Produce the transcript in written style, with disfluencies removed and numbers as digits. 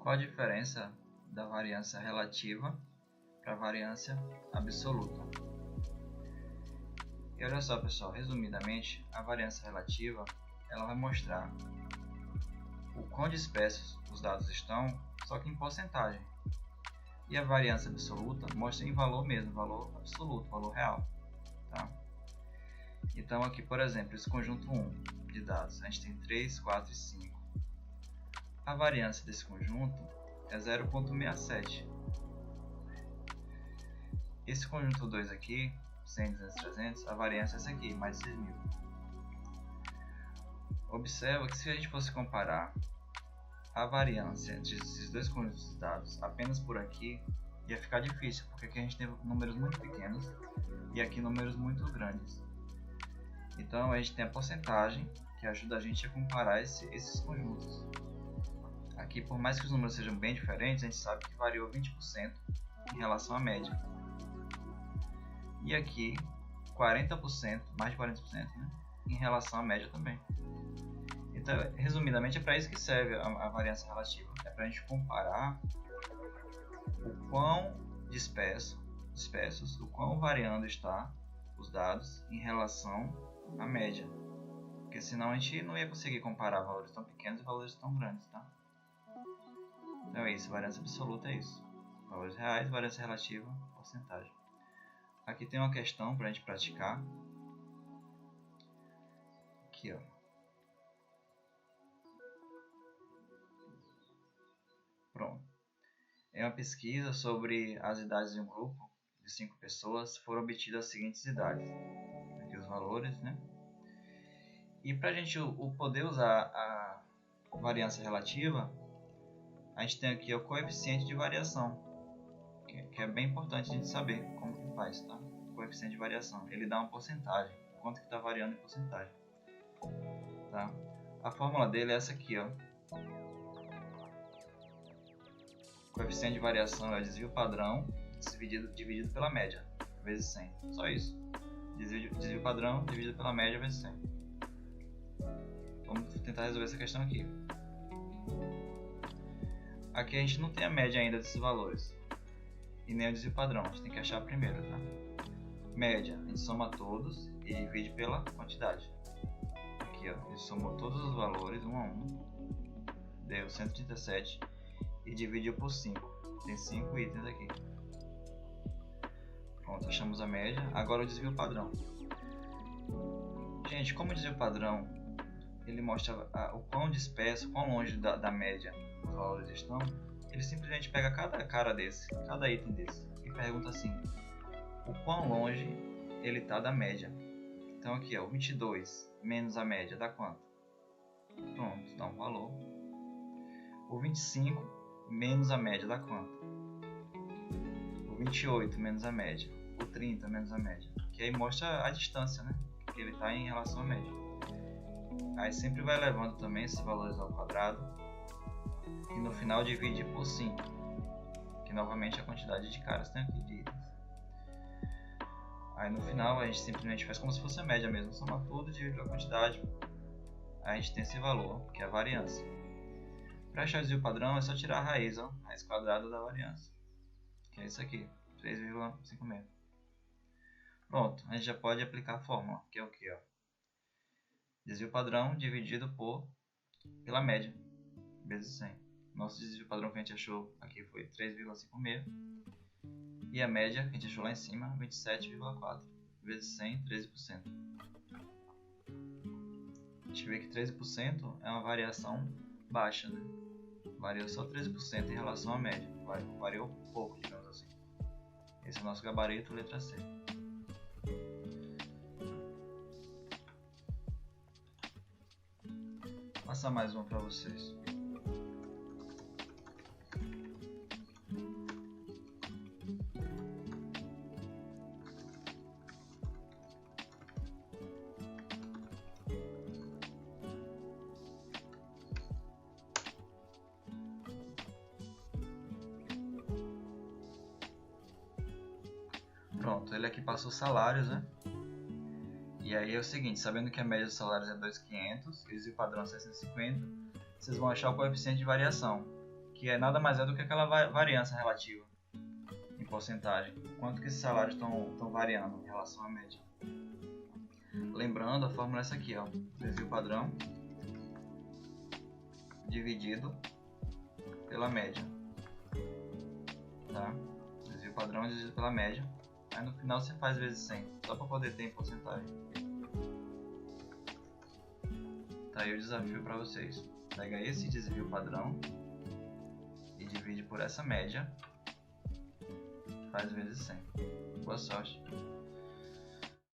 qual a diferença da variância relativa para a variância absoluta. E olha só, pessoal, resumidamente, a variância relativa ela vai mostrar o quão dispersos os dados estão, só que em porcentagem. E a variância absoluta mostra em valor mesmo, valor absoluto, valor real. Tá? Então aqui, por exemplo, esse conjunto 1 de dados, a gente tem 3, 4 e 5. A variância desse conjunto é 0,67. Esse conjunto 2 aqui, 100, 200, 300, a variância é essa aqui, mais 6.000. Observa que se a gente fosse comparar a variância entre esses dois conjuntos de dados apenas por aqui, ia ficar difícil, porque aqui a gente tem números muito pequenos e aqui números muito grandes. Então a gente tem a porcentagem que ajuda a gente a comparar esses conjuntos. Aqui, por mais que os números sejam bem diferentes, a gente sabe que variou 20% em relação à média. E aqui 40%, mais de 40%, né, em relação à média também. Então, resumidamente, é para isso que serve a variância relativa. É para a gente comparar o quão dispersos, o quão variando está os dados em relação à média. Porque senão a gente não ia conseguir comparar valores tão pequenos e valores tão grandes, tá? Então é isso, variância absoluta é isso. Valores reais, variância relativa, porcentagem. Aqui tem uma questão para a gente praticar. Aqui, ó. Pronto. É uma pesquisa sobre as idades de um grupo de 5 pessoas. Foram obtidas as seguintes idades. Aqui os valores, né? E para a gente poder usar a variância relativa, a gente tem aqui o coeficiente de variação, que é bem importante a gente saber como que faz, tá? O coeficiente de variação, ele dá uma porcentagem, quanto que está variando em porcentagem, tá? A fórmula dele é essa aqui, ó. O coeficiente de variação é o desvio padrão dividido pela média, vezes 100, só isso. Desvio padrão dividido pela média vezes 100. Vamos tentar resolver essa questão aqui. Aqui a gente não tem a média ainda desses valores e nem o desvio padrão, a gente tem que achar primeiro, tá? Média, a gente soma todos e divide pela quantidade. Aqui, ó, a gente somou todos os valores um a um, deu 137 e dividiu por 5. Tem 5 itens aqui. Pronto, achamos a média. Agora o desvio padrão. Gente, como o desvio padrão ele mostra o quão disperso, quão longe da média os valores estão, ele simplesmente pega cada item desse e pergunta assim, o quão longe ele está da média. Então aqui, ó, o 22 menos a média dá quanto? Pronto, dá um valor. O 25 menos a média dá quanto? O 28 menos a média. O 30 menos a média. Que aí mostra a distância, né, que ele está em relação à média. Aí sempre vai levando também esses valores ao quadrado e no final divide por 5, que novamente é a quantidade de caras tem aqui de itens. Aí no final a gente simplesmente faz como se fosse a média mesmo, soma tudo e divide pela quantidade. Aí a gente tem esse valor, que é a variância. Para achar o desvio padrão é só tirar a raiz, ó, raiz quadrada da variância, que é isso aqui, 3,56. Pronto, a gente já pode aplicar a fórmula, que é o que, ó? Desvio padrão dividido pela média, vezes 100. Nosso desvio padrão que a gente achou aqui foi 3,56. E a média que a gente achou lá em cima, 27,4. Vezes 100, 13%. A gente vê que 13% é uma variação baixa, né? Variou só 13% em relação à média. Variou pouco, digamos assim. Esse é o nosso gabarito, letra C. Vou passar mais uma para vocês. Pronto, ele aqui passou salários, né? E aí é o seguinte, sabendo que a média dos salários é 2.500 e o padrão é 650, vocês vão achar o coeficiente de variação, que nada mais é do que aquela variância relativa em porcentagem. Quanto que esses salários estão variando em relação à média. Lembrando, a fórmula é essa aqui, ó. Desvio padrão dividido pela média. Tá? Desvio padrão dividido pela média. Aí no final você faz vezes 100, só para poder ter em porcentagem. Tá aí o desafio para vocês. Pega esse desvio padrão e divide por essa média. Faz vezes 100. Boa sorte.